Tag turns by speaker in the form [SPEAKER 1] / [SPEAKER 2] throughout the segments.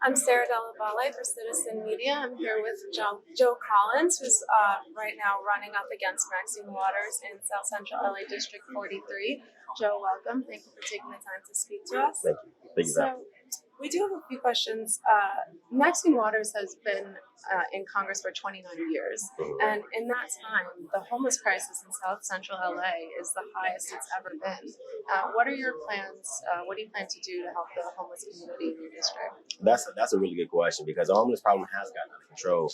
[SPEAKER 1] I'm Sarah Dellavalle for Citizen Media. I'm here with Joe Collins, who's right now running up against Maxine Waters in South Central LA District 43. Joe, welcome. Thank you for taking the time to speak to us.
[SPEAKER 2] Thank you. Thank you.
[SPEAKER 1] So, we do have a few questions. Maxine Waters has been in Congress for 29 years, and in that time, the homeless crisis in South Central LA is the highest it's ever been. What are your plans? What do you plan to do to help the homeless community in your district?
[SPEAKER 2] That's a really good question because the homeless problem has gotten out of control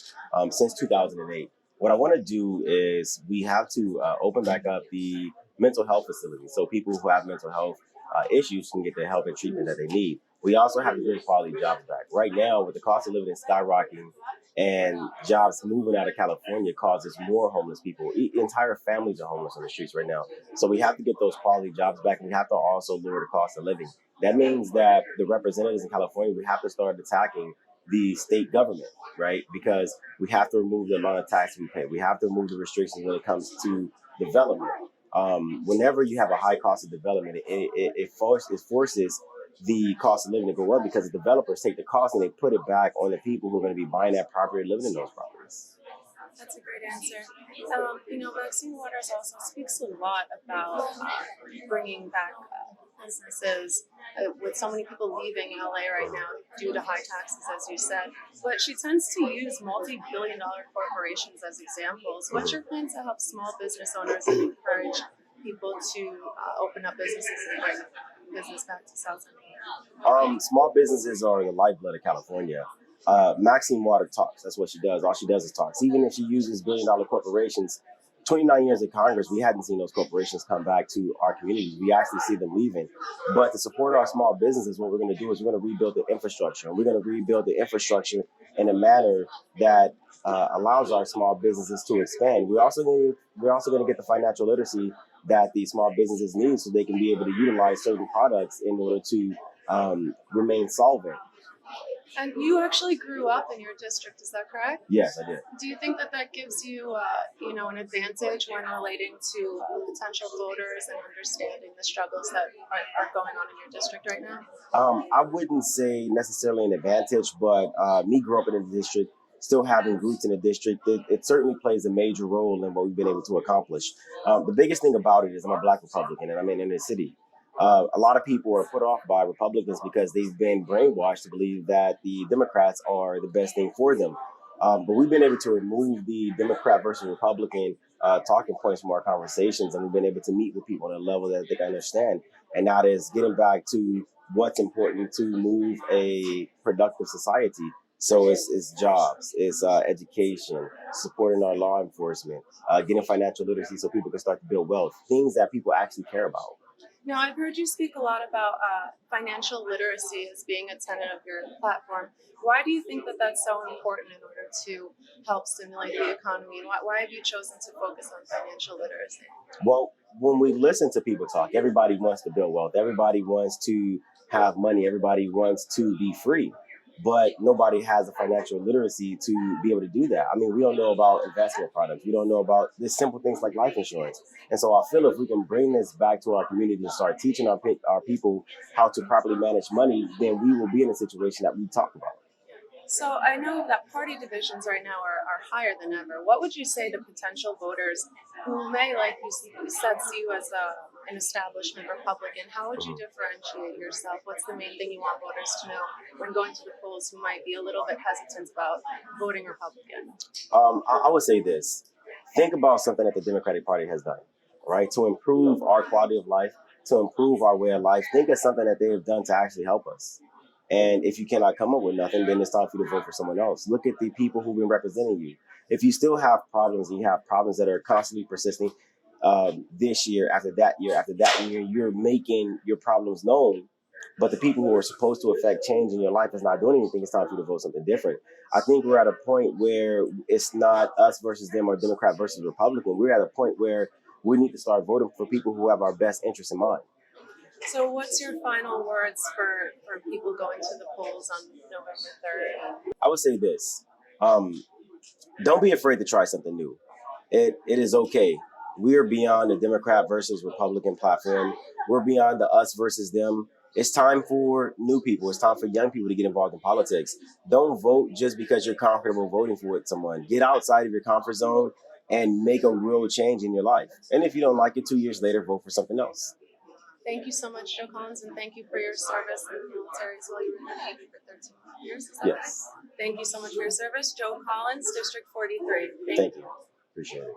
[SPEAKER 2] since 2008. What I want to do is we have to open back up the mental health facilities so people who have mental health issues can get the help and treatment that they need. We also have to bring quality jobs back. Right now, with the cost of living skyrocketing and jobs moving out of California causes more homeless people. Entire families are homeless on the streets right now. So we have to get those quality jobs back, and we have to also lower the cost of living. That means that the representatives in California, we have to start attacking the state government, right? Because we have to remove the amount of tax we pay. We have to remove the restrictions when it comes to development. Whenever you have a high cost of development, it forces the cost of living to go up because the developers take the cost and they put it back on the people who are going to be buying that property and living in those properties.
[SPEAKER 1] That's a great answer. Maxine Waters also speaks a lot about bringing back businesses with so many people leaving LA right now due to high taxes, as you said. But she tends to use multi-billion-dollar corporations as examples. What's your plan to help small business owners and encourage people to open up businesses and bring business back to South Central?
[SPEAKER 2] Small businesses are the lifeblood of California. Maxine Waters talks. That's what she does. All she does is talks. Even if she uses billion-dollar corporations, 29 years in Congress, we hadn't seen those corporations come back to our communities. We actually see them leaving. But to support our small businesses, what we're going to do is we're going to rebuild the infrastructure. And we're going to rebuild the infrastructure in a manner that allows our small businesses to expand. We're also going to get the financial literacy that the small businesses need so they can be able to utilize certain products in order to remain solvent.
[SPEAKER 1] And you actually grew up in your district, is that correct?
[SPEAKER 2] Yes, I did.
[SPEAKER 1] Do you think that gives you, an advantage when relating to potential voters and understanding the struggles that are going on in your district right now?
[SPEAKER 2] I wouldn't say necessarily an advantage, but me growing up in the district, still having roots in the district, it certainly plays a major role in what we've been able to accomplish. The biggest thing about it is I'm a Black Republican and I'm in the city. A lot of people are put off by Republicans because they've been brainwashed to believe that the Democrats are the best thing for them. But we've been able to remove the Democrat versus Republican talking points from our conversations, and we've been able to meet with people on a level that they can understand. And that is getting back to what's important to move a productive society. So it's jobs, it's education, supporting our law enforcement, getting financial literacy so people can start to build wealth, things that people actually care about.
[SPEAKER 1] Now, I've heard you speak a lot about financial literacy as being a tenet of your platform. Why do you think that that's so important in order to help stimulate the economy? And why have you chosen to focus on financial literacy?
[SPEAKER 2] Well, when we listen to people talk, everybody wants to build wealth. Everybody wants to have money. Everybody wants to be free. But nobody has the financial literacy to be able to do that. I mean, we don't know about investment products. We don't know about these simple things like life insurance. And so I feel if we can bring this back to our community and start teaching our people how to properly manage money, then we will be in a situation that we talk about.
[SPEAKER 1] So I know that party divisions right now are higher than ever. What would you say to potential voters who may, like you said, see you as an establishment Republican? How would you differentiate yourself? What's the main thing you want voters to know when going to the polls who might be a little bit hesitant about voting Republican?
[SPEAKER 2] I would say this. Think about something that the Democratic Party has done, right? To improve our quality of life, to improve our way of life. Think of something that they have done to actually help us. And if you cannot come up with nothing, then it's time for you to vote for someone else. Look at the people who've been representing you. If you still have problems and you have problems that are constantly persisting this year, after that year, you're making your problems known. But the people who are supposed to affect change in your life is not doing anything. It's time for you to vote something different. I think we're at a point where it's not us versus them or Democrat versus Republican. We're at a point where we need to start voting for people who have our best interests in mind.
[SPEAKER 1] So what's your final words for people going to the polls on November 3rd?
[SPEAKER 2] I would say this. Don't be afraid to try something new. It is okay we're beyond the Democrat versus Republican platform. We're beyond the us versus them. It's time for new people. It's time for young people to get involved in politics. Don't vote just because you're comfortable voting for someone. Get outside of your comfort zone and make a real change in your life. And if you don't like it 2 years later, vote for something else.
[SPEAKER 1] Thank you so much, Joe Collins, and thank you for your service in the military as well. You were in the Navy for 13 years. Is that
[SPEAKER 2] Yes.
[SPEAKER 1] right? Thank you so much for your service. Joe Collins, District 43.
[SPEAKER 2] Thank you. Appreciate it.